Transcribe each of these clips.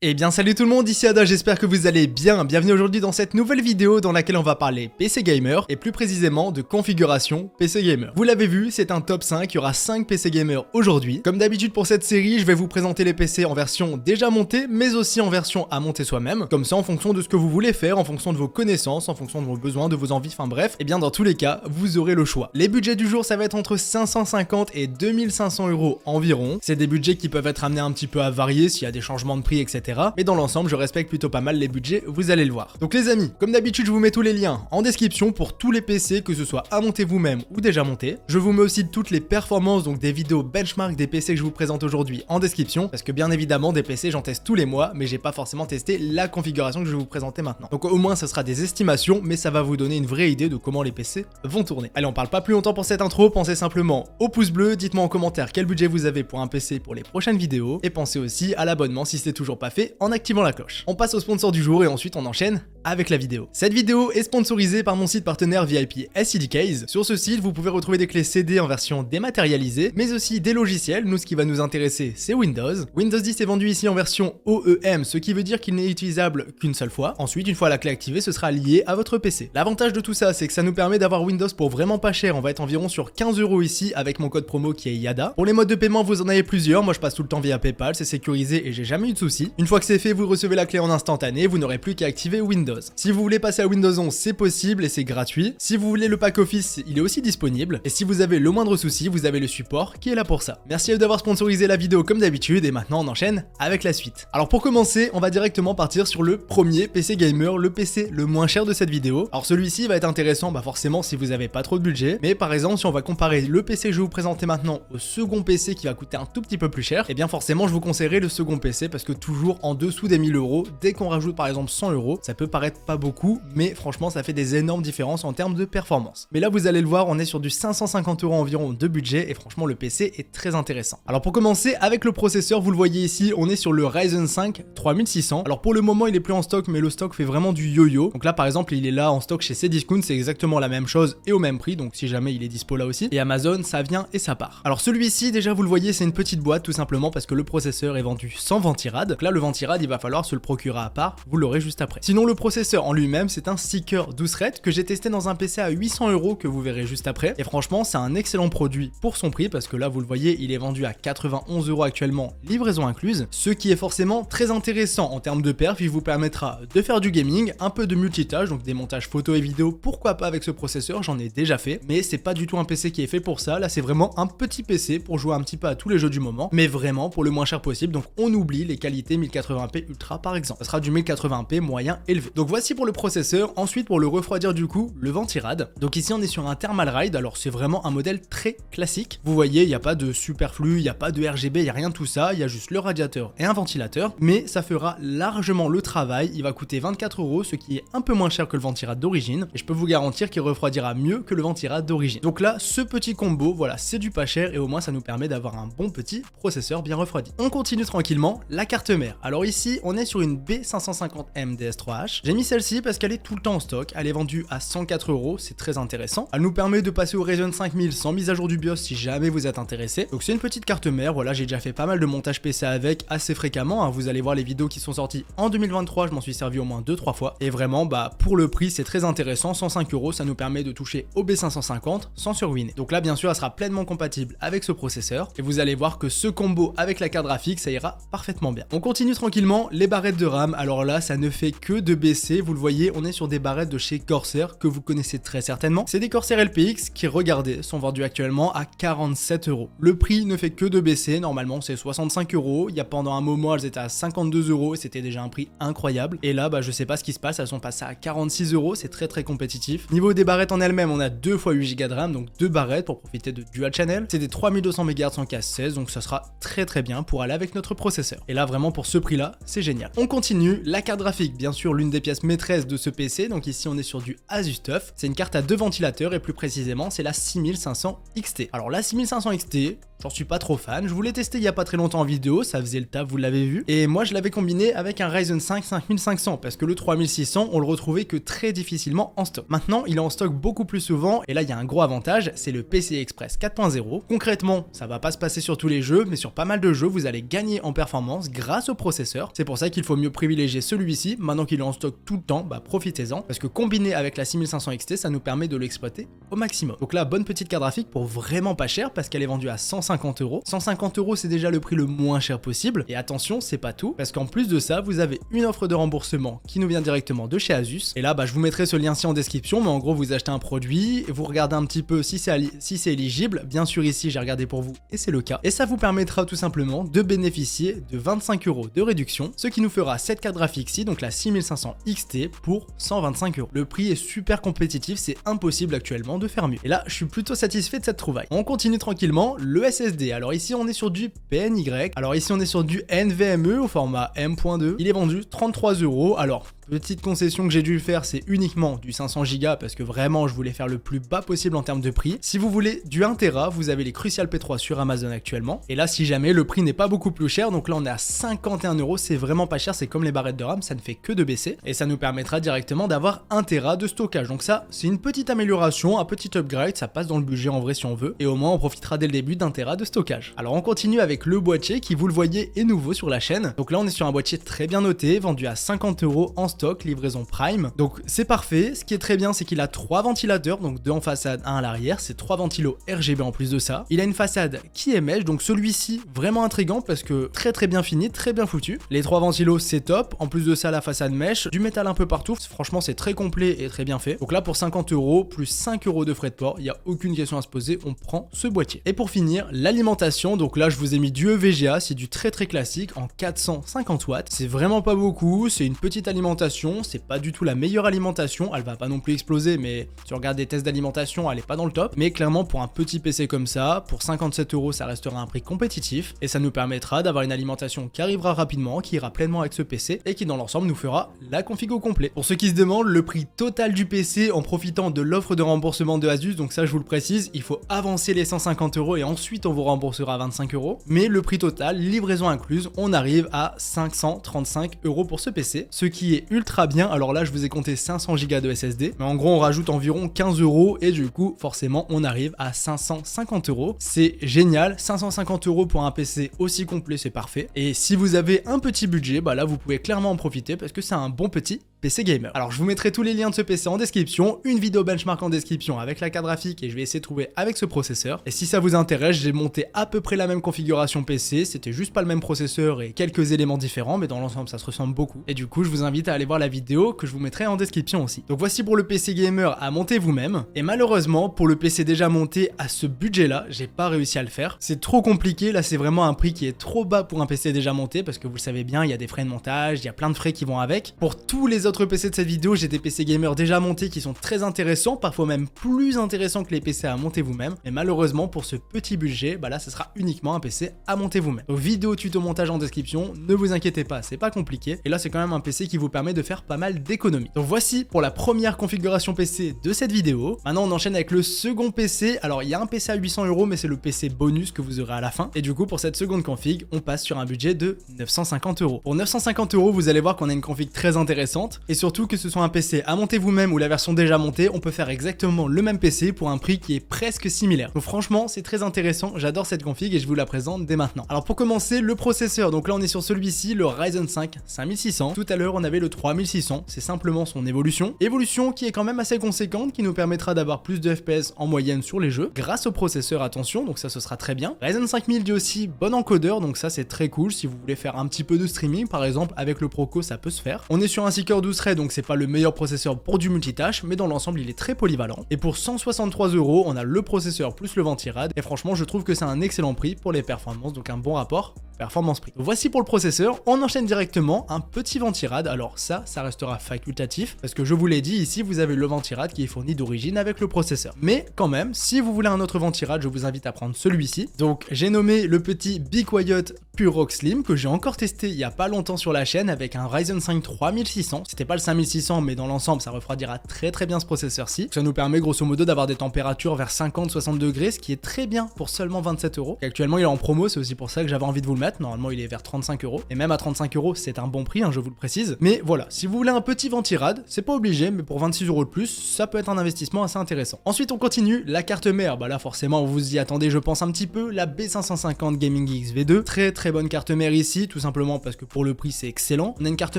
Eh bien salut tout le monde, ici Ada, j'espère que vous allez bien. Bienvenue aujourd'hui dans cette nouvelle vidéo dans laquelle on va parler PC Gamer et plus précisément de configuration PC Gamer. Vous l'avez vu, c'est un top 5, il y aura 5 PC Gamer aujourd'hui. Comme d'habitude pour cette série, je vais vous présenter les PC en version déjà montée mais aussi en version à monter soi-même. Comme ça en fonction de ce que vous voulez faire, en fonction de vos connaissances, en fonction de vos besoins, de vos envies, enfin bref, et bien dans tous les cas, vous aurez le choix. Les budgets du jour ça va être entre 550 et 2500 € environ. C'est des budgets qui peuvent être amenés un petit peu à varier s'il y a des changements de prix etc. Mais dans l'ensemble, je respecte plutôt pas mal les budgets, vous allez le voir. Donc les amis, comme d'habitude, je vous mets tous les liens en description pour tous les PC, que ce soit à monter vous-même ou déjà monté. Je vous mets aussi toutes les performances, donc des vidéos benchmark des PC que je vous présente aujourd'hui en description, parce que bien évidemment, des PC, j'en teste tous les mois, mais j'ai pas forcément testé la configuration que je vais vous présenter maintenant. Donc au moins, ce sera des estimations, mais ça va vous donner une vraie idée de comment les PC vont tourner. Allez, on parle pas plus longtemps pour cette intro, pensez simplement au pouce bleu, dites-moi en commentaire quel budget vous avez pour un PC pour les prochaines vidéos, et pensez aussi à l'abonnement si c'est toujours pas fait en activant la cloche. On passe au sponsor du jour et ensuite on enchaîne avec la vidéo. Cette vidéo est sponsorisée par mon site partenaire VIP SCDKs. Sur ce site, vous pouvez retrouver des clés CD en version dématérialisée, mais aussi des logiciels. Nous, ce qui va nous intéresser, c'est Windows. Windows 10 est vendu ici en version OEM, ce qui veut dire qu'il n'est utilisable qu'une seule fois. Ensuite, une fois la clé activée, ce sera lié à votre PC. L'avantage de tout ça, c'est que ça nous permet d'avoir Windows pour vraiment pas cher. On va être environ sur 15 € ici avec mon code promo qui est YADA. Pour les modes de paiement, vous en avez plusieurs. Moi, je passe tout le temps via PayPal, c'est sécurisé et j'ai jamais eu de soucis. Une fois que c'est fait, vous recevez la clé en instantané, vous n'aurez plus qu'à activer Windows. Si vous voulez passer à Windows 11, c'est possible et c'est gratuit. Si vous voulez le pack Office, il est aussi disponible. Et si vous avez le moindre souci, vous avez le support qui est là pour ça. Merci à eux d'avoir sponsorisé la vidéo comme d'habitude et maintenant on enchaîne avec la suite. Alors pour commencer, on va directement partir sur le premier PC Gamer, le PC le moins cher de cette vidéo. Alors celui-ci va être intéressant forcément si vous avez pas trop de budget. Mais par exemple, si on va comparer le PC que je vais vous présenter maintenant au second PC qui va coûter un tout petit peu plus cher, et bien forcément je vous conseillerais le second PC parce que toujours en dessous des 1000 €, dès qu'on rajoute par exemple 100 €, ça peut paraître pas beaucoup, mais franchement ça fait des énormes différences en termes de performance. Mais là vous allez le voir, on est sur du 550 € environ de budget et franchement le PC est très intéressant. Alors pour commencer avec le processeur, vous le voyez ici, on est sur le Ryzen 5 3600. Alors pour le moment il est plus en stock, mais le stock fait vraiment du yo-yo. Donc là par exemple il est là en stock chez Cdiscount, c'est exactement la même chose et au même prix, donc si jamais il est dispo là aussi. Et Amazon ça vient et ça part. Alors celui-ci déjà vous le voyez, c'est une petite boîte tout simplement parce que le processeur est vendu sans ventirad. Donc là le ventirad il va falloir se le procurer à part, vous l'aurez juste après. Sinon le processeur en lui-même c'est un Seeker 12 Threads que j'ai testé dans un PC à 800 € que vous verrez juste après. Et franchement c'est un excellent produit pour son prix parce que là vous le voyez il est vendu à 91 € actuellement, livraison incluse. Ce qui est forcément très intéressant en termes de perf, il vous permettra de faire du gaming, un peu de multitâche, donc des montages photo et vidéo, pourquoi pas avec ce processeur, j'en ai déjà fait. Mais c'est pas du tout un PC qui est fait pour ça, là c'est vraiment un petit PC pour jouer un petit peu à tous les jeux du moment, mais vraiment pour le moins cher possible, donc on oublie les qualités 1080p Ultra par exemple. Ça sera du 1080p moyen élevé. Donc voici pour le processeur. Ensuite pour le refroidir du coup, le ventirad. Donc ici on est sur un thermal ride, alors c'est vraiment un modèle très classique. Vous voyez, il n'y a pas de superflu, il n'y a pas de RGB, il n'y a rien de tout ça, il y a juste le radiateur et un ventilateur, mais ça fera largement le travail. Il va coûter 24 €, ce qui est un peu moins cher que le ventirad d'origine, et je peux vous garantir qu'il refroidira mieux que le ventirad d'origine. Donc là, ce petit combo, voilà, c'est du pas cher et au moins ça nous permet d'avoir un bon petit processeur bien refroidi. On continue tranquillement, la carte mère. Alors ici, on est sur une B550M DS3H. J'ai mis celle-ci parce qu'elle est tout le temps en stock, elle est vendue à 104 €, c'est très intéressant. Elle nous permet de passer au Ryzen 5000 sans mise à jour du BIOS si jamais vous êtes intéressé. Donc c'est une petite carte mère, voilà, j'ai déjà fait pas mal de montage PC avec assez fréquemment, hein. Vous allez voir les vidéos qui sont sorties en 2023, je m'en suis servi au moins 2-3 fois. Et vraiment, pour le prix, c'est très intéressant, 105 €, ça nous permet de toucher au B550 sans se ruiner. Donc là, bien sûr, elle sera pleinement compatible avec ce processeur. Et vous allez voir que ce combo avec la carte graphique, ça ira parfaitement bien. On continue tranquillement, les barrettes de RAM. Alors là, ça ne fait que de baisser. Vous le voyez, on est sur des barrettes de chez Corsair, que vous connaissez très certainement. C'est des Corsair LPX qui, regardez, sont vendus actuellement à 47 €. Le prix ne fait que de baisser. Normalement, c'est 65 €. Il y a pendant un moment, elles étaient à 52 € et c'était déjà un prix incroyable. Et là, je sais pas ce qui se passe, elles sont passées à 46 €. C'est très compétitif. Niveau des barrettes en elles-mêmes, on a 2 x 8 Go de RAM, donc 2 barrettes pour profiter de dual channel. C'est des 3200 MHz en casse 16, donc ça sera très bien pour aller avec notre processeur. Et là, vraiment pour ce prix-là, c'est génial. On continue, la carte graphique, bien sûr, l'une des pièce maîtresse de ce PC. Donc ici on est sur du Asus TUF. C'est une carte à 2 ventilateurs et plus précisément c'est la 6500 XT. Alors la 6500 XT, j'en suis pas trop fan. Je voulais tester il y a pas très longtemps en vidéo, ça faisait le taf, vous l'avez vu. Et moi je l'avais combiné avec un Ryzen 5 5500 parce que le 3600 on le retrouvait que très difficilement en stock. Maintenant il est en stock beaucoup plus souvent et là il y a un gros avantage, c'est le PCI Express 4.0. Concrètement ça va pas se passer sur tous les jeux mais sur pas mal de jeux vous allez gagner en performance grâce au processeur. C'est pour ça qu'il faut mieux privilégier celui-ci. Maintenant qu'il est en stock tout le temps, bah profitez-en parce que combiné avec la 6500 XT ça nous permet de l'exploiter au maximum. Donc là bonne petite carte graphique pour vraiment pas cher parce qu'elle est vendue à 150 €. 150 € c'est déjà le prix le moins cher possible et attention c'est pas tout parce qu'en plus de ça vous avez une offre de remboursement qui nous vient directement de chez Asus et là bah je vous mettrai ce lien-ci en description mais en gros vous achetez un produit, vous regardez un petit peu si c'est éligible, bien sûr ici j'ai regardé pour vous et c'est le cas et ça vous permettra tout simplement de bénéficier de 25 € de réduction, ce qui nous fera cette carte graphique-ci, donc la 6500 XT pour 125 €. Le prix est super compétitif, c'est impossible actuellement de faire mieux. Et là, je suis plutôt satisfait de cette trouvaille. On continue tranquillement, le SSD. Alors ici, on est sur du PNY. Alors ici, on est sur du NVMe au format M.2. Il est vendu 33 €. Alors, petite concession que j'ai dû faire, c'est uniquement du 500 Go parce que vraiment je voulais faire le plus bas possible en termes de prix. Si vous voulez du 1 Tera, vous avez les Crucial P3 sur Amazon actuellement. Et là, si jamais le prix n'est pas beaucoup plus cher, donc là on est à 51 €, c'est vraiment pas cher, c'est comme les barrettes de RAM, ça ne fait que de baisser. Et ça nous permettra directement d'avoir 1 Tera de stockage. Donc ça, c'est une petite amélioration, un petit upgrade, ça passe dans le budget en vrai si on veut. Et au moins on profitera dès le début d'1 Tera de stockage. Alors on continue avec le boîtier qui, vous le voyez, est nouveau sur la chaîne. Donc là on est sur un boîtier très bien noté, vendu à 50 € en stock, livraison Prime. Donc c'est parfait. Ce qui est très bien, c'est qu'il a 3 ventilateurs, donc 2 en façade, 1 à l'arrière. C'est 3 ventilos RGB en plus de ça. Il a une façade qui est mesh, donc celui-ci vraiment intriguant parce que très bien fini, très bien foutu. Les 3 ventilos c'est top. En plus de ça, la façade mesh, du métal un peu partout. Franchement, c'est très complet et très bien fait. Donc là, pour 50 € plus 5 € de frais de port, il n'y a aucune question à se poser. On prend ce boîtier. Et pour finir, l'alimentation. Donc là, je vous ai mis du EVGA. C'est du très classique en 450 watts. C'est vraiment pas beaucoup. C'est une petite alimentation. C'est pas du tout la meilleure alimentation, elle va pas non plus exploser, mais si tu regardes des tests d'alimentation, elle est pas dans le top. Mais clairement, pour un petit PC comme ça, pour 57 €, ça restera un prix compétitif et ça nous permettra d'avoir une alimentation qui arrivera rapidement, qui ira pleinement avec ce PC et qui dans l'ensemble nous fera la config au complet. Pour ceux qui se demandent, le prix total du PC en profitant de l'offre de remboursement de Asus, donc ça je vous le précise, il faut avancer les 150 € et ensuite on vous remboursera 25 €. Mais le prix total, livraison incluse, on arrive à 535 € pour ce PC, ce qui est ultra bien. Alors là, je vous ai compté 500 Go de SSD, mais en gros, on rajoute environ 15 € et du coup, forcément, on arrive à 550 €. C'est génial, 550 € pour un PC aussi complet, c'est parfait. Et si vous avez un petit budget, bah là, vous pouvez clairement en profiter parce que c'est un bon petit PC gamer. Alors je vous mettrai tous les liens de ce PC en description, une vidéo benchmark en description avec la carte graphique et je vais essayer de trouver avec ce processeur. Et si ça vous intéresse, j'ai monté à peu près la même configuration PC, c'était juste pas le même processeur et quelques éléments différents, mais dans l'ensemble ça se ressemble beaucoup. Et du coup je vous invite à aller voir la vidéo que je vous mettrai en description aussi. Donc voici pour le PC gamer à monter vous-même. Et malheureusement pour le PC déjà monté à ce budget là, j'ai pas réussi à le faire. C'est trop compliqué, là c'est vraiment un prix qui est trop bas pour un PC déjà monté parce que vous le savez bien, il y a des frais de montage, il y a plein de frais qui vont avec. Pour tous les autres PC de cette vidéo, j'ai des PC gamers déjà montés qui sont très intéressants, parfois même plus intéressants que les PC à monter vous-même. Mais malheureusement, pour ce petit budget, bah là, ce sera uniquement un PC à monter vous-même. Donc, vidéo tuto montage en description, ne vous inquiétez pas, c'est pas compliqué. Et là, c'est quand même un PC qui vous permet de faire pas mal d'économies. Donc, voici pour la première configuration PC de cette vidéo. Maintenant, on enchaîne avec le second PC. Alors, il y a un PC à 800 €, mais c'est le PC bonus que vous aurez à la fin. Et du coup, pour cette seconde config, on passe sur un budget de 950 €. Pour 950 €, vous allez voir qu'on a une config très intéressante. Et surtout, que ce soit un PC à monter vous-même ou la version déjà montée, on peut faire exactement le même PC pour un prix qui est presque similaire. Donc franchement, c'est très intéressant, j'adore cette config et je vous la présente dès maintenant. Alors pour commencer, le processeur, donc là on est sur celui-ci, le Ryzen 5 5600. Tout à l'heure, on avait le 3600, c'est simplement son évolution. Évolution qui est quand même assez conséquente, qui nous permettra d'avoir plus de FPS en moyenne sur les jeux, grâce au processeur, attention, donc ça ce sera très bien. Ryzen 5000 dit aussi bon encodeur, donc ça c'est très cool, si vous voulez faire un petit peu de streaming, par exemple, avec le Proco, ça peut se faire. On est sur un 6 12 threads, donc c'est pas le meilleur processeur pour du multitâche, mais dans l'ensemble il est très polyvalent. Et pour 163 €, on a le processeur plus le ventirad, et franchement je trouve que c'est un excellent prix pour les performances, donc un bon rapport performance-prix. Voici pour le processeur, on enchaîne directement un petit ventirad. Alors ça restera facultatif, parce que je vous l'ai dit, ici vous avez le ventirad qui est fourni d'origine avec le processeur. Mais quand même, si vous voulez un autre ventirad, je vous invite à prendre celui-ci. Donc j'ai nommé le petit Be Quiet Pure Rock Slim, que j'ai encore testé il y a pas longtemps sur la chaîne avec un Ryzen 5 3600. c'était pas le 5600, mais dans l'ensemble ça refroidira très bien ce processeur-ci. Ça nous permet grosso modo d'avoir des températures vers 50-60 degrés, ce qui est très bien pour seulement 27 €. Actuellement il est en promo, c'est aussi pour ça que j'avais envie de vous le mettre. Normalement il est vers 35 €, et même à 35 € c'est un bon prix, hein, je vous le précise. Mais voilà, si vous voulez un petit ventirad, c'est pas obligé, mais pour 26 € de plus, ça peut être un investissement assez intéressant. Ensuite on continue, la carte mère, bah là forcément vous y attendez je pense un petit peu, la B550 Gaming XV2, très bonne carte mère ici, tout simplement parce que pour le prix c'est excellent. On a une carte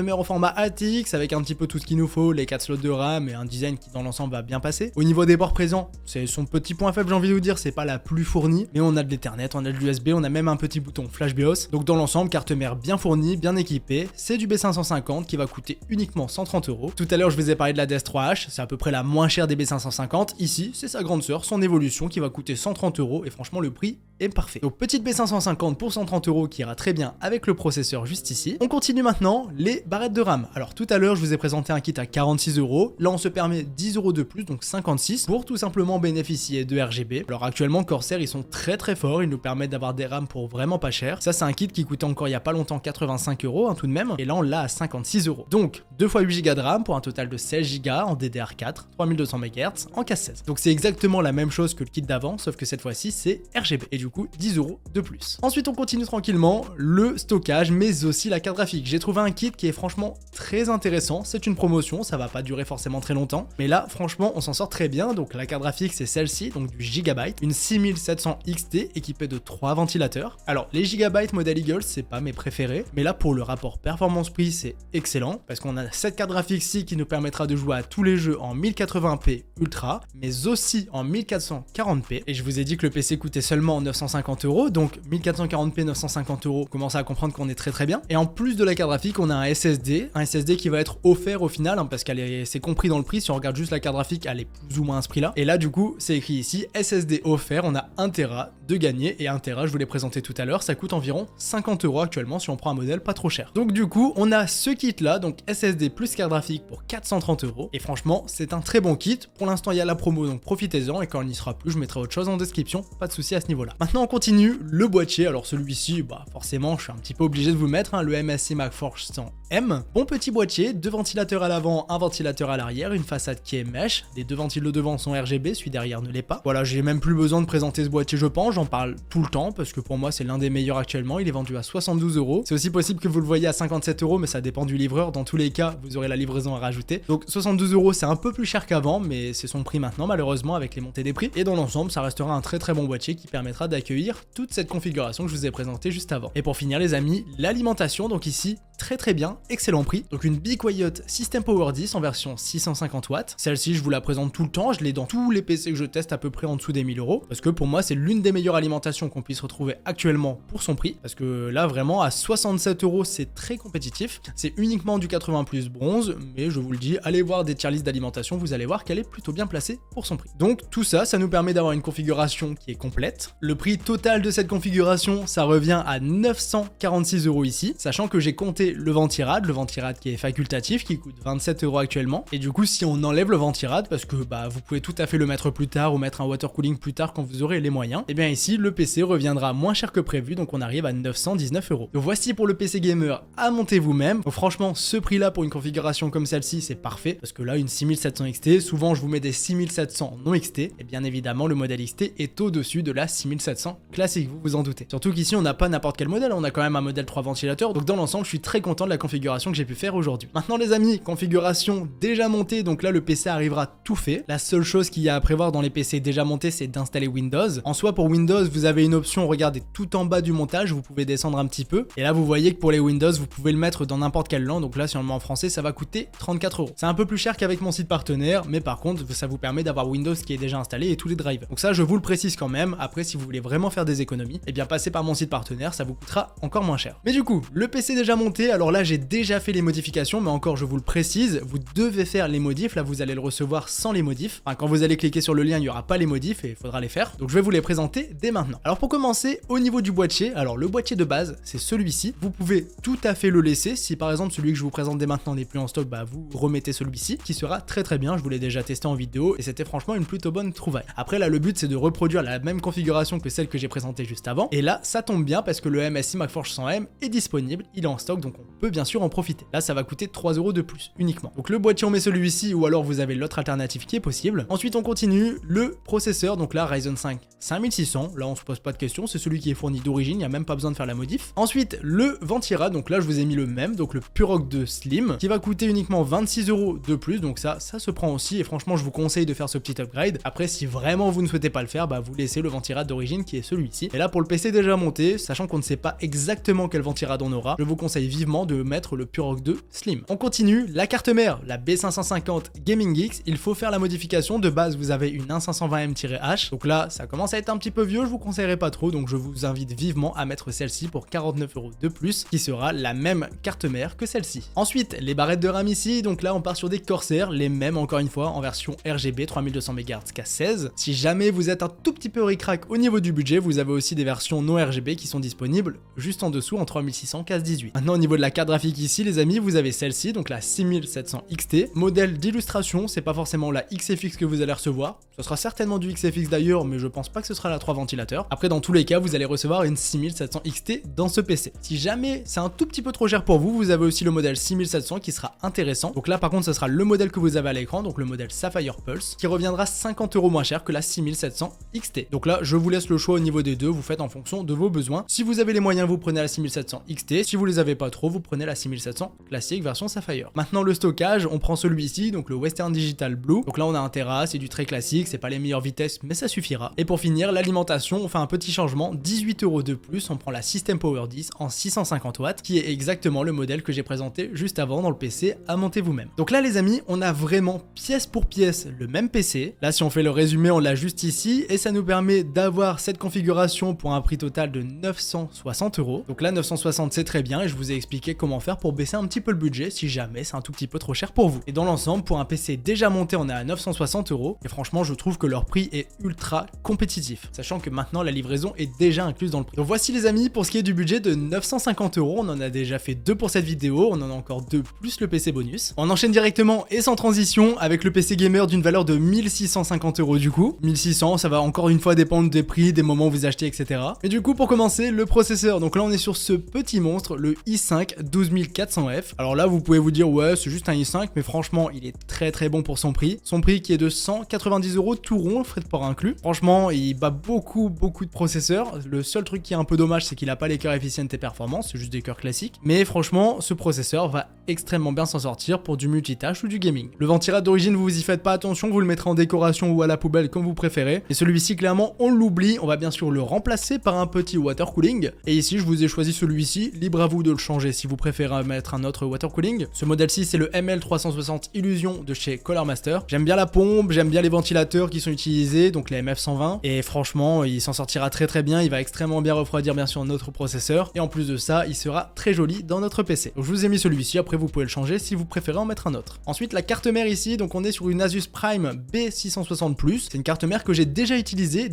mère au format ATX avec un petit peu tout ce qu'il nous faut, les 4 slots de RAM et un design qui dans l'ensemble va bien passer. Au niveau des ports présents, c'est son petit point faible, j'ai envie de vous dire, c'est pas la plus fournie, mais on a de l'Ethernet, on a de l'USB, on a même un petit bouton Flash BIOS. Donc dans l'ensemble, carte mère bien fournie, bien équipée, c'est du B550 qui va coûter uniquement 130 €. Tout à l'heure je vous ai parlé de la Death 3H, c'est à peu près la moins chère des B550. Ici, c'est sa grande sœur, son évolution qui va coûter 130 € et franchement le prix est parfait. Donc petite B550 pour 130 € qui ira très bien avec le processeur juste ici. On continue maintenant les barrettes de RAM. Alors tout à l'heure je vous ai présenté un kit à 46 €, là on se permet 10 € de plus, donc 56 pour tout simplement bénéficier de RGB. Alors actuellement Corsair ils sont très forts, ils nous permettent d'avoir des RAM pour vraiment pas cher. Ça c'est un kit qui coûtait encore il y a pas longtemps 85 € hein, tout de même, et là on l'a à 56 €. Donc 2 x 8 Go de RAM pour un total de 16 Go en DDR4, 3200 MHz en casse 16. Donc c'est exactement la même chose que le kit d'avant, sauf que cette fois-ci c'est RGB, et du coup 10 € de plus. Ensuite on continue tranquillement, le stockage mais aussi la carte graphique. J'ai trouvé un kit qui est franchement très intéressant, c'est une promotion, ça va pas durer forcément très longtemps, mais là franchement on s'en sort très bien. Donc la carte graphique c'est celle-ci, donc du Gigabyte, une 6700 XT équipée de 3 ventilateurs. Alors les Gigabyte modèle Eagle c'est pas mes préférés, mais là pour le rapport performance-prix c'est excellent, parce qu'on a cette carte graphique-ci qui nous permettra de jouer à tous les jeux en 1080p Ultra, mais aussi en 1440p, et je vous ai dit que le PC coûtait seulement 950 €, donc 1440p 950 €, commencez à comprendre qu'on est très bien. Et en plus de la carte graphique on a un SSD qui va être offert au final, hein, parce c'est compris dans le prix. Si on regarde juste la carte graphique elle est plus ou moins à ce prix là, et là du coup c'est écrit ici SSD offert, on a 1 Tera de gagné, et 1 Tera je vous l'ai présenté tout à l'heure, ça coûte environ 50 € actuellement si on prend un modèle pas trop cher. Donc du coup on a ce kit là, donc SSD plus carte graphique pour 430 €, et franchement c'est un très bon kit. Pour l'instant il y a la promo donc profitez-en, et quand il n'y sera plus je mettrai autre chose en description, pas de souci à ce niveau là. Maintenant on continue, le boîtier. Alors celui-ci bah forcément je suis un petit peu obligé de vous le mettre, hein, le MSI MagForce 100M. Bon petit boîtier, 2 ventilateurs à l'avant, un ventilateur à l'arrière, une façade qui est mesh, les 2 ventilos devant sont RGB, celui derrière ne l'est pas. Voilà, j'ai même plus besoin de présenter ce boîtier je pense, j'en parle tout le temps parce que pour moi c'est l'un des meilleurs actuellement. Il est vendu à 72 €, c'est aussi possible que vous le voyez à 57 €, mais ça dépend du livreur. Dans tous les cas vous aurez la livraison à rajouter, donc 72 € c'est un peu plus cher qu'avant, mais c'est son prix maintenant malheureusement avec les montées des prix, et dans l'ensemble ça restera un très bon boîtier qui permettra d'accueillir toute cette configuration que je vous ai présentée juste avant. Et pour finir les amis, l'alimentation, donc ici très bien, excellent prix. Donc une Be Quiet System Power 10 en version 650 watts. Celle-ci je vous la présente tout le temps, je l'ai dans tous les PC que je teste à peu près en dessous des 1000 €, parce que pour moi c'est l'une des meilleures alimentations qu'on puisse retrouver actuellement pour son prix, parce que là vraiment à 67 € c'est très compétitif. C'est uniquement du 80 plus bronze, mais je vous le dis, allez voir des tier lists d'alimentation, vous allez voir qu'elle est plutôt bien placée pour son prix. Donc tout ça, ça nous permet d'avoir une configuration qui est complète. Le prix total de cette configuration, ça revient à 946 € ici, sachant que j'ai compté le ventirad qui est facultatif, qui coûte 27 € actuellement. Et du coup si on enlève le ventirad, parce que bah vous pouvez tout à fait le mettre plus tard ou mettre un water cooling plus tard quand vous aurez les moyens, et bien ici le PC reviendra moins cher que prévu, donc on arrive à 919 €. Donc voici pour le PC gamer à monter vous-même. Donc franchement ce prix là pour une configuration comme celle-ci c'est parfait, parce que là une 6700 XT, souvent je vous mets des 6700 non XT, et bien évidemment le modèle XT est au-dessus de la 6700 classique, vous vous en doutez. Surtout qu'ici on n'a pas n'importe quel modèle, on a quand même un modèle 3 ventilateurs, donc dans l'ensemble je suis très content de la configuration que j'ai pu faire aujourd'hui. Maintenant les amis, configuration déjà montée, donc là le PC arrivera tout fait. La seule chose qu'il y a à prévoir dans les PC déjà montés c'est d'installer Windows. En soi pour Windows vous avez une option, regardez tout en bas du montage, vous pouvez descendre un petit peu, et là vous voyez que pour les Windows vous pouvez le mettre dans n'importe quelle langue, donc là si on le met en français ça va coûter 34 €. C'est un peu plus cher qu'avec mon site partenaire, mais par contre ça vous permet d'avoir Windows qui est déjà installé et tous les drivers. Donc ça je vous le précise quand même, après si vous voulez vraiment faire des économies, et bien passez par mon site partenaire, ça vous coûtera encore moins cher. Mais du coup, le PC déjà monté, alors là j'ai déjà fait les modifications, mais encore je vous le précise, vous devez faire les modifs, là vous allez le recevoir sans les modifs. Enfin, quand vous allez cliquer sur le lien, il n'y aura pas les modifs et il faudra les faire. Donc je vais vous les présenter dès maintenant. Alors pour commencer, au niveau du boîtier, alors le boîtier de base, c'est celui-ci. Vous pouvez tout à fait le laisser. Si par exemple celui que je vous présente dès maintenant n'est plus en stock, bah vous remettez celui-ci, qui sera très bien. Je vous l'ai déjà testé en vidéo et c'était franchement une plutôt bonne trouvaille. Après là, le but c'est de reproduire la même configuration que celle que j'ai présentée juste avant. Et là, ça tombe bien parce que le MSI MagForce 100M est disponible, il est en stock, donc on peut bien sûr sûr en profiter. Là ça va coûter 3 € de plus uniquement. Donc le boîtier on met celui-ci ou alors vous avez l'autre alternative qui est possible. Ensuite on continue le processeur, donc là Ryzen 5 5600, là on se pose pas de questions, c'est celui qui est fourni d'origine, il n'y a même pas besoin de faire la modif. Ensuite le Ventira, donc là je vous ai mis le même, donc le Purock 2 Slim, qui va coûter uniquement 26 € de plus, donc ça se prend aussi et franchement je vous conseille de faire ce petit upgrade. Après si vraiment vous ne souhaitez pas le faire, bah vous laissez le Ventira d'origine qui est celui-ci. Et là pour le PC déjà monté, sachant qu'on ne sait pas exactement quel Ventirad on aura, je vous conseille vivement de mettre le Purock 2 Slim. On continue, la carte mère, la B550 Gaming Geeks, il faut faire la modification. De base vous avez une 1520M-H, donc là ça commence à être un petit peu vieux, je vous conseillerais pas trop, donc je vous invite vivement à mettre celle-ci pour 49 € de plus, qui sera la même carte mère que celle-ci. Ensuite les barrettes de RAM ici, donc là on part sur des Corsair, les mêmes encore une fois en version RGB 3200 MHz K16. Si jamais vous êtes un tout petit peu ric-rac au niveau du budget, vous avez aussi des versions non RGB qui sont disponibles juste en dessous en 3600 K18. Maintenant au niveau de la carte graphique ici les amis, vous avez celle-ci, donc la 6700 XT, modèle d'illustration, c'est pas forcément la XFX que vous allez recevoir, ce sera certainement du XFX d'ailleurs, mais je pense pas que ce sera la 3 ventilateurs. Après dans tous les cas vous allez recevoir une 6700 XT dans ce PC. Si jamais c'est un tout petit peu trop cher pour vous, vous avez aussi le modèle 6700 qui sera intéressant. Donc là par contre ce sera le modèle que vous avez à l'écran, donc le modèle Sapphire Pulse, qui reviendra 50 € moins cher que la 6700 XT. Donc là je vous laisse le choix au niveau des deux, vous faites en fonction de vos besoins. Si vous avez les moyens vous prenez la 6700 XT, si vous les avez pas trop vous prenez la 6700 classique version Sapphire. Maintenant le stockage, on prend celui-ci, donc le Western Digital Blue. Donc là on a un Tera, c'est du très classique, c'est pas les meilleures vitesses mais ça suffira. Et pour finir l'alimentation, on fait un petit changement, 18 € de plus, on prend la System Power 10 en 650 watts, qui est exactement le modèle que j'ai présenté juste avant dans le PC à monter vous-même. Donc là les amis, on a vraiment pièce pour pièce le même PC. Là si on fait le résumé, on l'a juste ici et ça nous permet d'avoir cette configuration pour un prix total de 960 €. Donc là 960 c'est très bien et je vous ai expliqué comment faire pour baisser un petit peu le budget si jamais c'est un tout petit peu trop cher pour vous. Et dans l'ensemble, pour un PC déjà monté, on est à 960 € et franchement je trouve que leur prix est ultra compétitif, sachant que maintenant la livraison est déjà incluse dans le prix. Donc voici les amis pour ce qui est du budget de 950 €, on en a déjà fait 2 pour cette vidéo, on en a encore 2 plus le PC bonus. On enchaîne directement et sans transition avec le PC gamer d'une valeur de 1650 € du coup. 1600, ça va encore une fois dépendre des prix, des moments où vous achetez, etc. Et du coup pour commencer, le processeur, donc là on est sur ce petit monstre, le i5 12400F. Alors là vous pouvez vous dire ouais c'est juste un i5, mais franchement il est très bon pour son prix. Son prix qui est de 190 € tout rond, frais de port inclus. Franchement il bat beaucoup de processeurs. Le seul truc qui est un peu dommage c'est qu'il a pas les cœurs efficients et performance, c'est juste des cœurs classiques. Mais franchement ce processeur va extrêmement bien s'en sortir pour du multitâche ou du gaming. Le Ventirad d'origine vous y faites pas attention, vous le mettrez en décoration ou à la poubelle comme vous préférez. Et celui-ci clairement on l'oublie, on va bien sûr le remplacer par un petit water cooling. Et ici je vous ai choisi celui-ci, libre à vous de le changer si vous préférez mettre un autre water cooling. Ce modèle-ci c'est le ML360 Illusion de chez Color Master. J'aime bien la pompe, j'aime bien les ventilateurs qui sont utilisés, donc les MF120, et franchement il s'en sortira très bien, il va extrêmement bien refroidir bien sûr notre processeur, et en plus de ça il sera très joli dans notre PC. Donc je vous ai mis celui-ci, après vous pouvez le changer si vous préférez en mettre un autre. Ensuite la carte mère ici, donc on est sur une Asus Prime B660 Plus, c'est une carte mère que j'ai déjà utilisée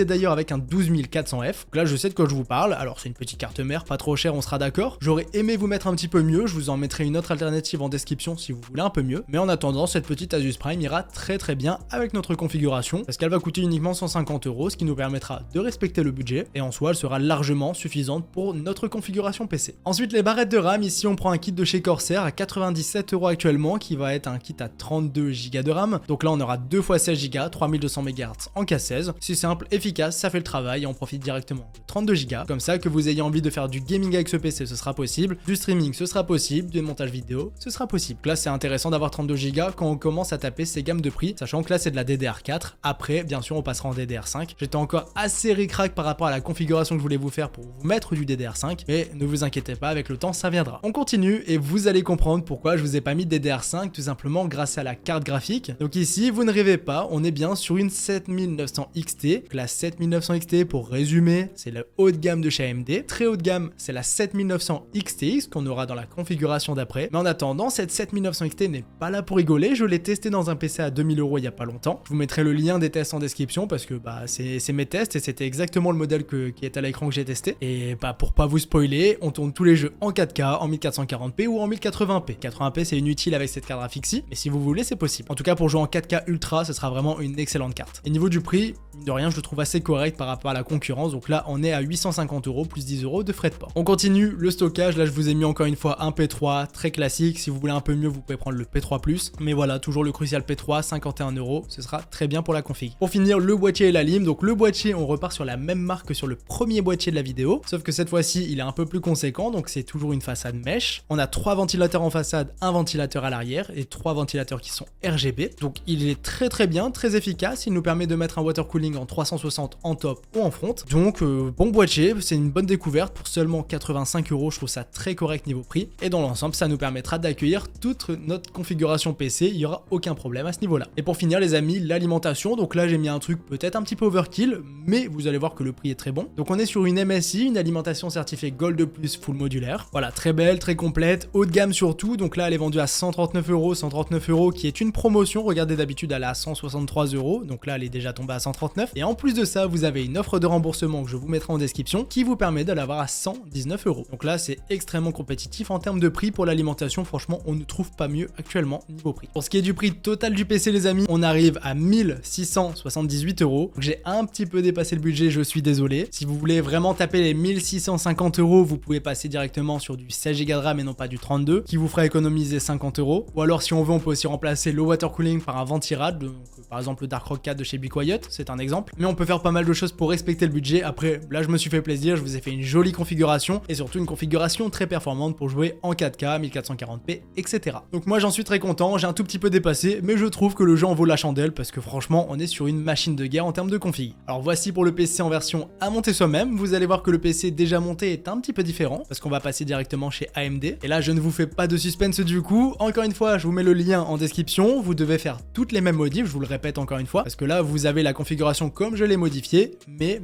d'ailleurs avec un 12400F. Donc là je sais de quoi je vous parle, alors c'est une petite carte mère, pas trop chère on sera d'accord. J'aurais aimé vous mettre un petit peu mieux, je vous en mettrai une autre alternative en description si vous voulez un peu mieux, mais en attendant cette petite Asus Prime ira très bien avec notre configuration, parce qu'elle va coûter uniquement 150 €, ce qui nous permettra de respecter le budget, et en soi elle sera largement suffisante pour notre configuration PC. Ensuite les barrettes de RAM, ici on prend un kit de chez Corsair à 97 € actuellement, qui va être un kit à 32 Go de RAM, donc là on aura 2 x 16 Go, 3200 MHz en K16, c'est simple, efficace, ça fait le travail et on profite directement de 32 Go, comme ça que vous ayez envie de faire du gaming avec ce PC ce sera possible, du streaming ce sera possible, du montage vidéo ce sera possible. Donc là c'est intéressant d'avoir 32 Go quand on commence à taper ces gammes de prix, sachant que là c'est de la DDR4, après bien sûr on passera en DDR5. J'étais encore assez ric-rac par rapport à la configuration que je voulais vous faire pour vous mettre du DDR5, mais ne vous inquiétez pas, avec le temps ça viendra. On continue et vous allez comprendre pourquoi je vous ai pas mis de DDR5, tout simplement grâce à la carte graphique. Donc ici vous ne rêvez pas, on est bien sur une 7900 XT, la 7900 XT pour résumer c'est le haut de gamme de chez AMD, très haut de gamme c'est la 7900 XTX qu'on aura dans la configuration d'après, mais en attendant cette 7900 XT n'est pas là pour rigoler, je l'ai testé dans un PC à 2000 € il y a pas longtemps, je vous mettrai le lien des tests en description parce que bah c'est mes tests et c'était exactement le modèle qui est à l'écran que j'ai testé, et bah pour pas vous spoiler, on tourne tous les jeux en 4K, en 1440p ou en 1080p. 80p c'est inutile avec cette carte graphique-ci, mais si vous voulez c'est possible. En tout cas pour jouer en 4K ultra, ce sera vraiment une excellente carte. Et niveau du prix, mine de rien je le trouve assez correct par rapport à la concurrence. Donc là on est à 850 € plus 10 € de frais de port. On continue le stockage, là je vous ai mis encore une fois un P3 très classique. Si vous voulez un peu mieux vous pouvez prendre le P3+, mais voilà, toujours le Crucial P3, 51 €, ce sera très bien pour la config. Pour finir, le boîtier et la lime. Donc le boîtier, on repart sur la même marque que sur le premier boîtier de la vidéo, sauf que cette fois-ci il est un peu plus conséquent, donc c'est toujours une façade mesh. On a 3 ventilateurs en façade, un ventilateur à l'arrière et 3 ventilateurs qui sont RGB. Donc il est très bien, très efficace, il nous permet de mettre un water cooling en 360 en top ou en front. Donc bon boîtier, c'est une bonne découverte pour seulement 85 €, je trouve ça très correct niveau prix. Et dans l'ensemble, ça nous permettra d'accueillir toute notre configuration PC, il n'y aura aucun problème à ce niveau-là. Et pour finir les amis, l'alimentation. Donc là j'ai mis un truc peut-être un petit peu overkill, mais vous allez voir que le prix est très bon. Donc on est sur une MSI, une alimentation certifiée Gold Plus full modulaire. Voilà, très belle, très complète, haut de gamme surtout. Donc là elle est vendue à 139 €, qui est une promotion. Regardez, d'habitude elle est à 163 €, donc là elle est déjà tombée à 139. Et en plus de ça, vous avez une offre de remboursement que je vous mettrai en description qui vous permet de l'avoir à 119 €. Donc là c'est extrêmement compétitif en termes de prix pour l'alimentation. Franchement on ne trouve pas mieux actuellement niveau prix. Pour ce qui est du prix total du PC les amis, on arrive à 1678 €. J'ai un petit peu dépassé le budget, je suis désolé. Si vous voulez vraiment taper les 1650 €, vous pouvez passer directement sur du 16 Go de RAM et non pas du 32, qui vous fera économiser 50 €. Ou alors si on veut, on peut aussi remplacer le water cooling par un ventirad, donc par exemple le Dark Rock 4 de chez Be Quiet, c'est un exemple. Mais on peut faire pas mal de choses pour respecter le budget. Après là je me suis fait plaisir, je vous ai fait une jolie configuration et surtout une configuration très performante pour jouer en 4K, 1440p, etc. Donc moi j'en suis très content, j'ai un tout petit peu dépassé, mais je trouve que le jeu en vaut la chandelle parce que franchement on est sur une machine de guerre en termes de config. Alors voici pour le PC en version à monter soi-même. Vous allez voir que le PC déjà monté est un petit peu différent parce qu'on va passer directement chez AMD. Et là je ne vous fais pas de suspense du coup, encore une fois je vous mets le lien en description. Vous devez faire toutes les mêmes modifs, je vous le répète encore une fois, parce que là vous avez la configuration comme je l'ai modifiée, mais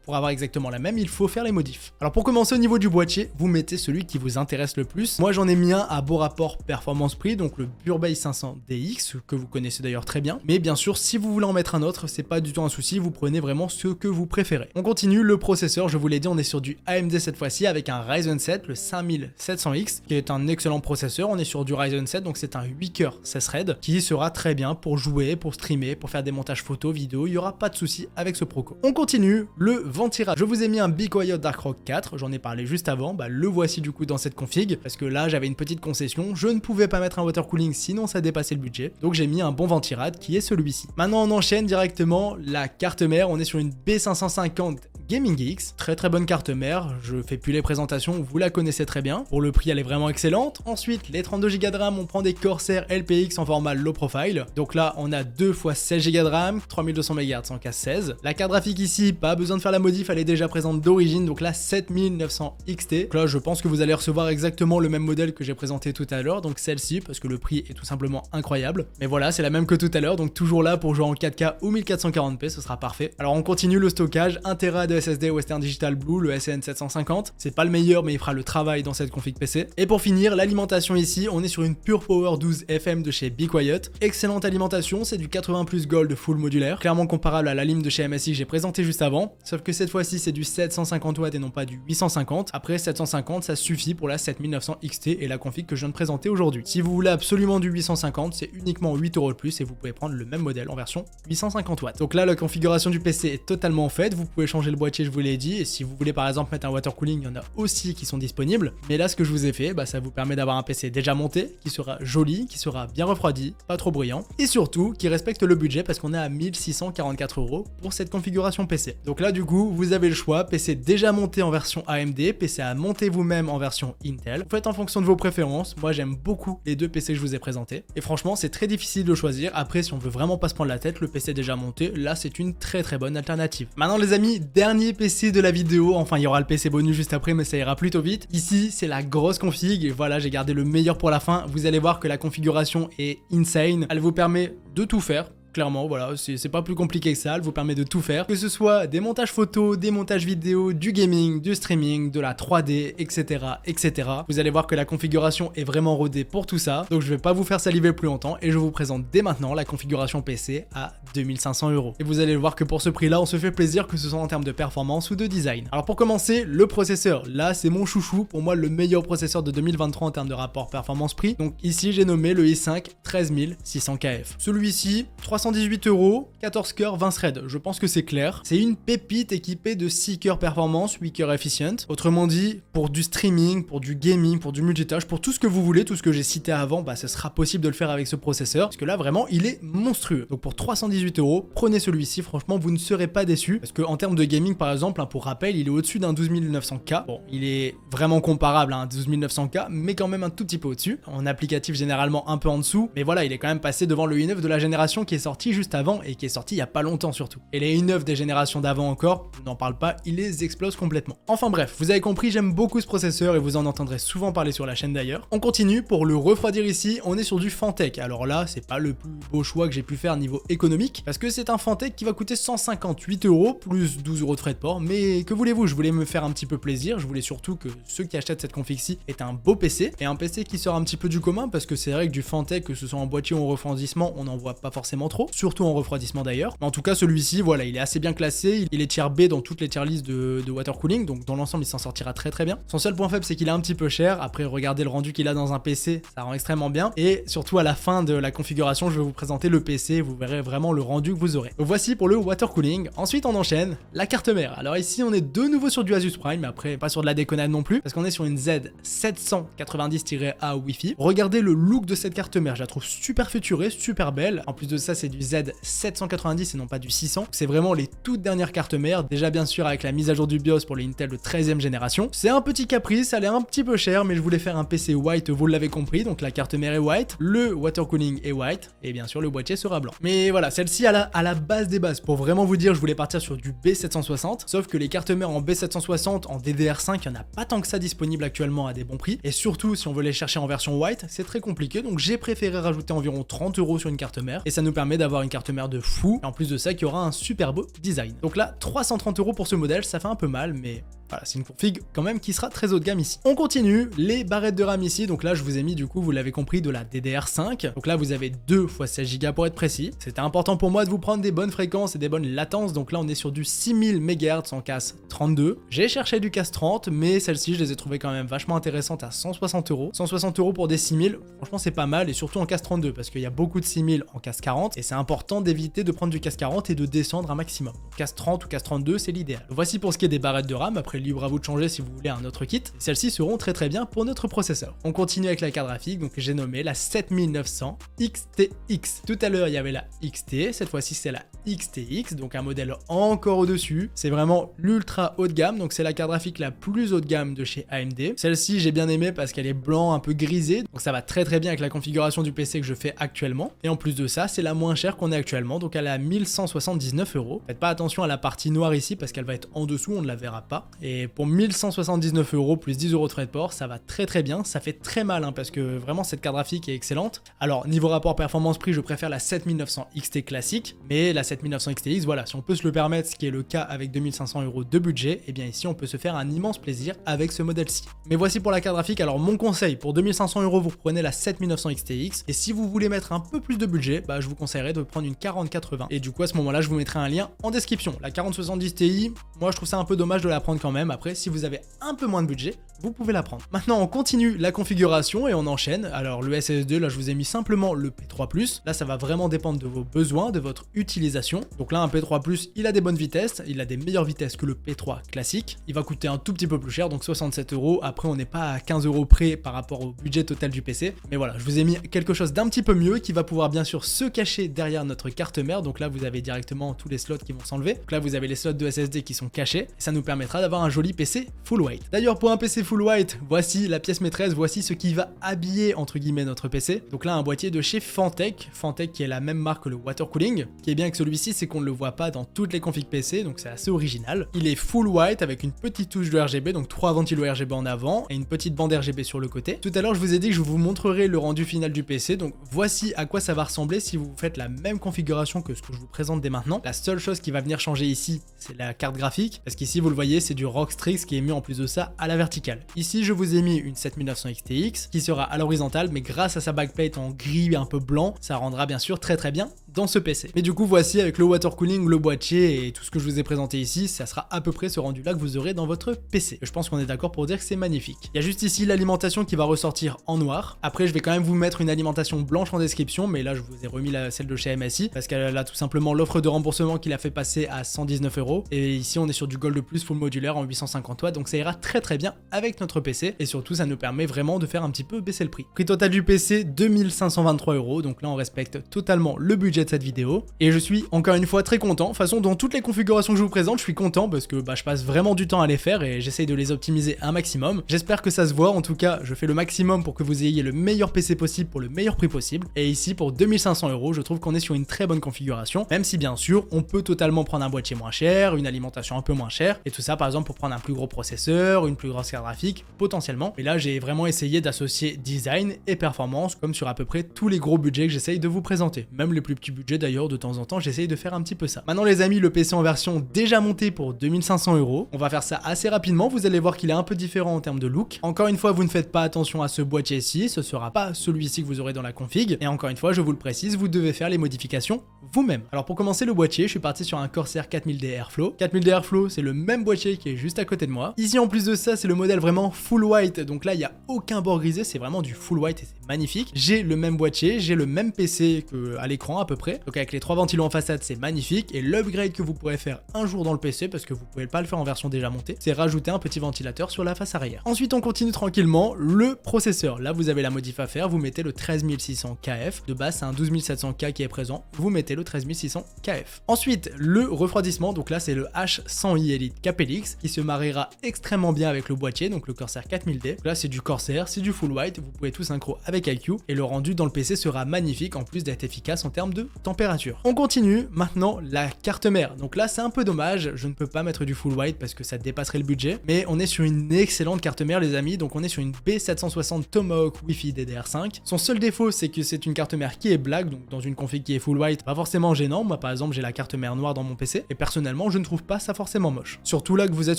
pour avoir exactement la même il faut faire les modifs. Alors pour commencer, au niveau du boîtier, vous mettez celui qui vous intéresse le plus. Moi j'en ai mis un à beau rapport performance-prix, donc le Burebase 500 DX que vous connaissez d'ailleurs très bien. Mais bien sûr si vous voulez en mettre un autre, c'est pas du tout un souci, vous prenez vraiment ce que vous préférez. On continue, le processeur, je vous l'ai dit, on est sur du AMD cette fois-ci avec un Ryzen 7, le 5700X, qui est un excellent processeur. On est sur du Ryzen 7, donc c'est un 8 coeurs 16 threads qui sera très bien pour jouer, pour streamer, pour faire des montages photos, vidéos, il n'y aura pas de souci avec ce proco. On continue, le ventirad. Je vous ai mis un Be Quiet Dark Rock 4, j'en ai parlé juste avant, le voici du coup dans cette config, parce que là j'avais une petite concession, je ne pouvais pas mettre un water cooling sinon ça dépassait le budget, donc j'ai mis un bon ventirad qui est celui-ci. Maintenant on enchaîne directement la carte mère, on est sur une B550 Gaming X, très bonne carte mère, je fais plus les présentations, vous la connaissez très bien, pour le prix elle est vraiment excellente. Ensuite les 32 Go de RAM, on prend des Corsair LPX en format low profile, donc là on a 2 x 16 Go de RAM, 3200 MHz en casse 16. La carte graphique ici, pas besoin de faire la modif, elle est déjà présente d'origine, donc là 7900 XT, donc là je pense que vous allez recevoir exactement le même modèle que j'ai présenté tout à l'heure, donc celle-ci, parce que le prix est tout simplement incroyable, mais voilà c'est la même que tout à l'heure, donc toujours là pour jouer en 4K ou 1440p, ce sera parfait. Alors on continue le stockage, 1 Tera de SSD Western Digital Blue, le SN750, c'est pas le meilleur mais il fera le travail dans cette config PC. Et pour finir, l'alimentation ici, on est sur une Pure Power 12 FM de chez Be Quiet, excellente alimentation, c'est du 80 plus Gold full modulaire, clairement comparable à la lime de chez MSI que j'ai présenté juste avant, sauf que cette fois-ci c'est du 750 watts et non pas du 850. Après 750 ça suffit pour la 7900 XT et la config que je viens de présenter aujourd'hui. Si vous voulez absolument du 850, c'est uniquement 8 € de plus et vous pouvez prendre le même modèle en version 850 watts. Donc là la configuration du PC est totalement faite, vous pouvez changer le boîtier, je vous l'ai dit, et si vous voulez par exemple mettre un water cooling, il y en a aussi qui sont disponibles, mais là ce que je vous ai fait, ça vous permet d'avoir un PC déjà monté, qui sera joli, qui sera bien refroidi, pas trop bruyant, et surtout qui respecte le budget parce qu'on est à 1644 € pour cette configuration PC. Donc là du coup vous avez le choix, PC déjà monté en version AMD, PC à monter vous-même en version Intel, vous faites en fonction de vos préférences. Moi j'aime beaucoup les deux PC que je vous ai présentés, et franchement c'est très difficile de choisir. Après si on veut vraiment pas se prendre la tête, le PC déjà monté, là c'est une très bonne alternative. Maintenant les amis, dernier PC de la vidéo, enfin il y aura le PC bonus juste après mais ça ira plutôt vite. Ici c'est la grosse config, et voilà j'ai gardé le meilleur pour la fin. Vous allez voir que la configuration est insane, elle vous permet de tout faire. Clairement, voilà, c'est pas plus compliqué que ça, elle vous permet de tout faire, que ce soit des montages photos, des montages vidéo, du gaming, du streaming, de la 3D, etc., etc. Vous allez voir que la configuration est vraiment rodée pour tout ça, donc je vais pas vous faire saliver plus longtemps et je vous présente dès maintenant la configuration PC à 2500 €. Et vous allez voir que pour ce prix-là, on se fait plaisir, que ce soit en termes de performance ou de design. Alors pour commencer, le processeur, là c'est mon chouchou, pour moi le meilleur processeur de 2023 en termes de rapport performance-prix. Donc ici j'ai nommé le i5 13600KF. Celui-ci, 300 318 €, 14 cœurs, 20 threads. Je pense que c'est clair. C'est une pépite équipée de 6 cœurs performance, 8 cœurs efficient. Autrement dit, pour du streaming, pour du gaming, pour du multitâche, pour tout ce que vous voulez, tout ce que j'ai cité avant, bah ce sera possible de le faire avec ce processeur. Parce que là, vraiment, il est monstrueux. Donc pour 318 €, prenez celui-ci. Franchement, vous ne serez pas déçus. Parce qu'en termes de gaming, par exemple, hein, pour rappel, il est au-dessus d'un 12900K. Bon, il est vraiment comparable à un 12900K, mais quand même un tout petit peu au-dessus. En applicatif, généralement un peu en dessous. Mais voilà, il est quand même passé devant le i9 de la génération qui est sorti juste avant et qui est sorti il y a pas longtemps surtout. Et les i9 des générations d'avant encore, je n'en parle pas, il les explose complètement. Enfin bref, vous avez compris, j'aime beaucoup ce processeur et vous en entendrez souvent parler sur la chaîne d'ailleurs. On continue, pour le refroidir ici, on est sur du Phanteks. Alors là, c'est pas le plus beau choix que j'ai pu faire niveau économique, parce que c'est un Phanteks qui va coûter 158 € plus 12 € de frais de port. Mais que voulez-vous, je voulais me faire un petit peu plaisir, je voulais surtout que ceux qui achètent cette config-ci aient un beau PC, et un PC qui sort un petit peu du commun, parce que c'est vrai que du Phanteks, que ce soit en boîtier ou en refroidissement, on n'en voit pas forcément trop, surtout en refroidissement d'ailleurs. Mais en tout cas, celui-ci, voilà, il est assez bien classé, il est tier B dans toutes les tier lists de water cooling, donc dans l'ensemble, il s'en sortira très très bien. Son seul point faible, c'est qu'il est un petit peu cher. Après, regardez le rendu qu'il a dans un PC, ça rend extrêmement bien. Et surtout, à la fin de la configuration, je vais vous présenter le PC, vous verrez vraiment le rendu que vous aurez. Donc voici pour le water cooling. Ensuite, on enchaîne la carte mère. Alors ici, on est de nouveau sur du Asus Prime, mais après, pas sur de la déconnade non plus, parce qu'on est sur une Z790-A Wi-Fi. Regardez le look de cette carte mère, je la trouve super futuriste, super belle. En plus de ça, c'est du Z790 et non pas du 600. C'est vraiment les toutes dernières cartes mères, déjà bien sûr avec la mise à jour du BIOS pour les Intel de 13e génération. C'est un petit caprice, elle est un petit peu chère, mais je voulais faire un PC white, vous l'avez compris, donc la carte mère est white, le water cooling est white, et bien sûr le boîtier sera blanc. Mais voilà, celle-ci à la base des bases, pour vraiment vous dire, je voulais partir sur du B760, sauf que les cartes mères en B760, en DDR5, il n'y en a pas tant que ça disponible actuellement à des bons prix, et surtout si on veut les chercher en version white, c'est très compliqué, donc j'ai préféré rajouter environ 30 € sur une carte mère, et ça nous permet d'avoir une carte mère de fou, et en plus de ça, qui aura un super beau design. Donc là, 330 € pour ce modèle, ça fait un peu mal, mais voilà, c'est une config quand même qui sera très haut de gamme ici. On continue, les barrettes de RAM ici, donc là je vous ai mis du coup, vous l'avez compris, de la DDR5, donc là vous avez 2 x 16 Go pour être précis. C'était important pour moi de vous prendre des bonnes fréquences et des bonnes latences, donc là on est sur du 6000 MHz en casse 32. J'ai cherché du casse 30, mais celles-ci je les ai trouvées quand même vachement intéressantes à 160 €. 160 € pour des 6000, franchement c'est pas mal, et surtout en casse 32, parce qu'il y a beaucoup de 6000 en casse 40, et c'est important d'éviter de prendre du casse 40 et de descendre un maximum. Donc, casse 30 ou casse 32, c'est l'idéal. Voici pour ce qui est des barrettes de RAM, après libre à vous de changer si vous voulez un autre kit. Celles-ci seront très très bien pour notre processeur. On continue avec la carte graphique, donc j'ai nommé la 7900 XTX. Tout à l'heure il y avait la XT, cette fois-ci c'est la XTX, donc un modèle encore au-dessus. C'est vraiment l'ultra haut de gamme, donc c'est la carte graphique la plus haut de gamme de chez AMD. Celle-ci j'ai bien aimé parce qu'elle est blanc un peu grisée, donc ça va très très bien avec la configuration du PC que je fais actuellement. Et en plus de ça, c'est la moins chère qu'on ait actuellement, donc elle est à 1179 €. Faites pas attention à la partie noire ici parce qu'elle va être en dessous, on ne la verra pas. Et pour 1179 € plus 10 € de frais de port, ça va très très bien. Ça fait très mal hein, parce que vraiment cette carte graphique est excellente. Alors niveau rapport performance-prix, je préfère la 7900 XT classique, mais la 7900 XTX, voilà, si on peut se le permettre, ce qui est le cas avec 2500 € de budget, et bien ici on peut se faire un immense plaisir avec ce modèle-ci. Mais voici pour la carte graphique. Alors mon conseil, pour 2500 €, vous prenez la 7900 XTX, et si vous voulez mettre un peu plus de budget, bah je vous conseillerais de prendre une 4080. Et du coup à ce moment-là, je vous mettrai un lien en description. La 4070 Ti, moi je trouve ça un peu dommage de la prendre quand même. Après, si vous avez un peu moins de budget, vous pouvez la prendre. Maintenant, on continue la configuration et on enchaîne. Alors le SSD, là je vous ai mis simplement le P3+. Là, ça va vraiment dépendre de vos besoins, de votre utilisation. Donc là, un P3+, il a des bonnes vitesses, il a des meilleures vitesses que le P3 classique. Il va coûter un tout petit peu plus cher, donc 67 €. Après, on n'est pas à 15 € près par rapport au budget total du PC. Mais voilà, je vous ai mis quelque chose d'un petit peu mieux qui va pouvoir bien sûr se cacher derrière notre carte mère. Donc là, vous avez directement tous les slots qui vont s'enlever. Donc là, vous avez les slots de SSD qui sont cachés. Et ça nous permettra d'avoir un joli PC full white. D'ailleurs, pour un PC full white, voici la pièce maîtresse, voici ce qui va habiller entre guillemets notre PC. Donc là, un boîtier de chez Phanteks. Phanteks qui est la même marque que le water cooling. Ce qui est bien avec celui-ci, c'est qu'on ne le voit pas dans toutes les configs PC, donc c'est assez original. Il est full white avec une petite touche de RGB, donc 3 ventilos RGB en avant et une petite bande RGB sur le côté. Tout à l'heure, je vous ai dit que je vous montrerai le rendu final du PC, donc voici à quoi ça va ressembler si vous faites la même configuration que ce que je vous présente dès maintenant. La seule chose qui va venir changer ici, c'est la carte graphique, parce qu'ici, vous le voyez, c'est du Rockstrix qui est mis en plus de ça à la verticale. Ici, je vous ai mis une 7900 XTX qui sera à l'horizontale, mais grâce à sa backplate en gris un peu blanc, ça rendra bien sûr très très bien dans ce PC. Mais du coup, voici avec le water cooling, le boîtier et tout ce que je vous ai présenté ici, ça sera à peu près ce rendu là que vous aurez dans votre PC. Je pense qu'on est d'accord pour dire que c'est magnifique. Il y a juste ici l'alimentation qui va ressortir en noir. Après, je vais quand même vous mettre une alimentation blanche en description, mais là je vous ai remis celle de chez MSI parce qu'elle a tout simplement l'offre de remboursement qui l'a fait passer à 119 €. Et ici on est sur du Gold Plus full modulaire en 850 watts, donc ça ira très bien avec notre PC et surtout ça nous permet vraiment de faire un petit peu baisser le prix. Prix total du PC 2523 €, donc là on respecte totalement le budget de cette vidéo et je suis encore une fois très content. De toute façon, dans toutes les configurations que je vous présente, je suis content parce que je passe vraiment du temps à les faire et j'essaye de les optimiser un maximum. J'espère que ça se voit, en tout cas je fais le maximum pour que vous ayez le meilleur PC possible pour le meilleur prix possible. Et ici pour 2500 €, je trouve qu'on est sur une très bonne configuration, même si bien sûr on peut totalement prendre un boîtier moins cher, une alimentation un peu moins chère et tout ça par exemple pour prendre un plus gros processeur, une plus grosse carte graphique potentiellement. Mais là j'ai vraiment essayé d'associer design et performance comme sur à peu près tous les gros budgets que j'essaye de vous présenter. Même les plus petits budgets d'ailleurs, de temps en temps j'essaye de faire un petit peu ça. Maintenant les amis, le PC en version déjà montée pour 2500 €. On va faire ça assez rapidement, vous allez voir qu'il est un peu différent en termes de look. Encore une fois, vous ne faites pas attention à ce boîtier-ci, ce sera pas celui-ci que vous aurez dans la config. Et encore une fois, je vous le précise, vous devez faire les modifications vous-même. Alors pour commencer le boîtier, je suis parti sur un Corsair 4000D Airflow. 4000D Airflow, c'est le même boîtier qui est juste à côté de moi. Ici en plus de ça, c'est le modèle vraiment full white, donc là il n'y a aucun bord grisé, c'est vraiment du full white et c'est magnifique. J'ai le même boîtier, j'ai le même PC qu'à l'écran à peu près, donc avec les 3 ventilos en façade c'est magnifique. Et l'upgrade que vous pourrez faire un jour dans le PC, parce que vous pouvez pas le faire en version déjà montée, c'est rajouter un petit ventilateur sur la face arrière. Ensuite on continue tranquillement, le processeur. Là vous avez la modif à faire, vous mettez le 13600 KF, de base c'est un 12700K qui est présent, vous mettez le 13600 KF. Ensuite le refroidissement, donc là c'est le H100i Elite Capelix qui se mariera extrêmement bien avec le boîtier, donc le Corsair 4000D. Donc là c'est du Corsair, c'est du full white, vous pouvez tout synchro avec IQ et le rendu dans le PC sera magnifique en plus d'être efficace en termes de température. On continue maintenant la carte mère. Donc là c'est un peu dommage, je ne peux pas mettre du full white parce que ça dépasserait le budget, mais on est sur une excellente carte mère les amis, donc on est sur une B760 Tomahawk Wi-Fi DDR5. Son seul défaut c'est que c'est une carte mère qui est black, donc dans une config qui est full white, pas forcément gênant. Moi par exemple j'ai la carte mère noire dans mon PC et personnellement je ne trouve pas ça forcément moche. Surtout là que vous êtes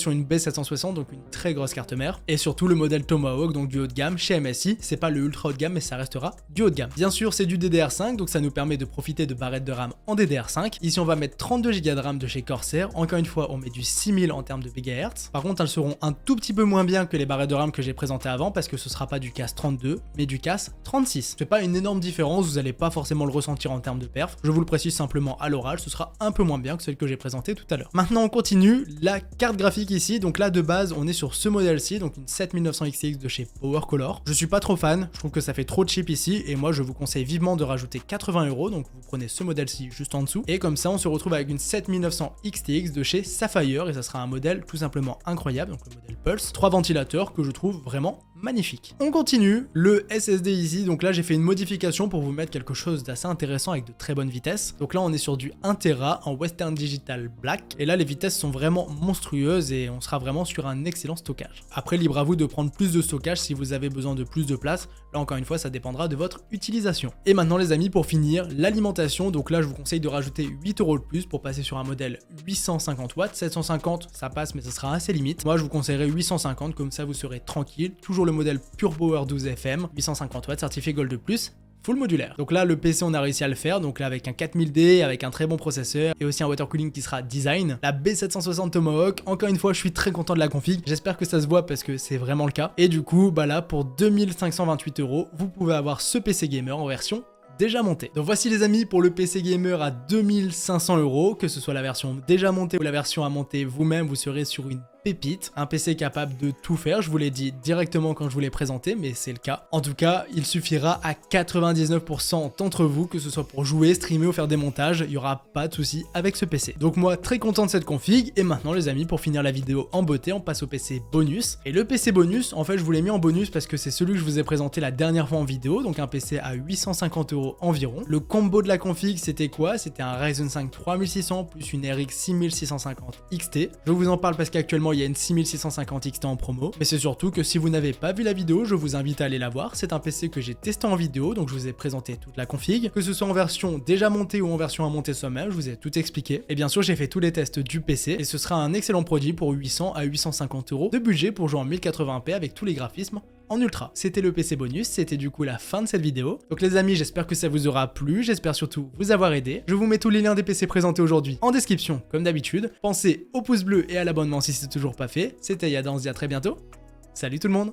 sur une B760, donc une très grosse carte mère, et surtout le modèle Tomahawk, donc du haut de gamme chez MSI, c'est pas le ultra haut de gamme mais ça restera du haut de gamme. Bien sûr c'est du DDR5, donc ça nous permet de profiter de barrettes de RAM en DDR5. Ici on va mettre 32 Go de RAM de chez Corsair, encore une fois on met du 6000 en termes de MHz. Par contre elles seront un tout petit peu moins bien que les barrettes de RAM que j'ai présentées avant parce que ce sera pas du CAS 32 mais du CAS 36. C'est pas une énorme différence, vous allez pas forcément le ressentir en termes de perf, je vous le précise simplement à l'oral, ce sera un peu moins bien que celle que j'ai présentée tout à l'heure. Maintenant on continue, la carte graphique ici, donc là de base on est sur ce modèle-ci, donc une 7900 XTX de chez PowerColor. Je suis pas trop fan, je trouve que ça fait trop cheap ici et moi je vous conseille vivement de rajouter 80 €, donc vous prenez ce modèle-ci juste en dessous et comme ça on se retrouve avec une 7900 XTX de chez Sapphire et ça sera un modèle tout simplement incroyable, donc le modèle Pulse, 3 ventilateurs que je trouve vraiment magnifique. On continue, le SSD ici, donc là j'ai fait une modification pour vous mettre quelque chose d'assez intéressant avec de très bonnes vitesses. Donc là on est sur du 1 Tera en Western Digital Black et là les vitesses sont vraiment monstrueuses et on sera vraiment sur un excellent stockage. Après libre à vous de prendre plus de stockage si vous avez besoin de plus de place, là encore une fois ça dépendra de votre utilisation. Et maintenant les amis, pour finir, l'alimentation, donc là je vous conseille de rajouter 8 € de plus pour passer sur un modèle 850 watts, 750 ça passe mais ça sera assez limite. Moi je vous conseillerais 850, comme ça vous serez tranquille, toujours le modèle Pure Power 12 FM, 850 watts certifié Gold Plus, full modulaire. Donc là le PC on a réussi à le faire, donc là avec un 4000D, avec un très bon processeur et aussi un water cooling qui sera design. La B760 Tomahawk, encore une fois je suis très content de la config, j'espère que ça se voit parce que c'est vraiment le cas. Et du coup là pour 2528 €, vous pouvez avoir ce PC gamer en version déjà monté. Donc voici les amis pour le PC gamer à 2500 €, que ce soit la version déjà montée ou la version à monter vous-même, vous serez sur une pépite, un PC capable de tout faire, je vous l'ai dit directement quand je vous l'ai présenté, mais c'est le cas. En tout cas, il suffira à 99% d'entre vous, que ce soit pour jouer, streamer ou faire des montages, il n'y aura pas de souci avec ce PC. Donc moi, très content de cette config, et maintenant les amis, pour finir la vidéo en beauté, on passe au PC bonus. Et le PC bonus, en fait, je vous l'ai mis en bonus parce que c'est celui que je vous ai présenté la dernière fois en vidéo, donc un PC à 850 € environ. Le combo de la config, c'était quoi? C'était un Ryzen 5 3600 plus une RX 6650 XT. Je vous en parle parce qu'actuellement, il y a une 6650 XT en promo, mais c'est surtout que si vous n'avez pas vu la vidéo, je vous invite à aller la voir. C'est un PC que j'ai testé en vidéo, donc je vous ai présenté toute la config, que ce soit en version déjà montée ou en version à monter soi-même, je vous ai tout expliqué. Et bien sûr, j'ai fait tous les tests du PC et ce sera un excellent produit pour 800 à 850 € de budget pour jouer en 1080p avec tous les graphismes en ultra. C'était le PC bonus, c'était du coup la fin de cette vidéo. Donc les amis, j'espère que ça vous aura plu, j'espère surtout vous avoir aidé. Je vous mets tous les liens des PC présentés aujourd'hui en description, comme d'habitude. Pensez au pouce bleu et à l'abonnement si c'est toujours pas fait. C'était Yada, on se dit à très bientôt. Salut tout le monde!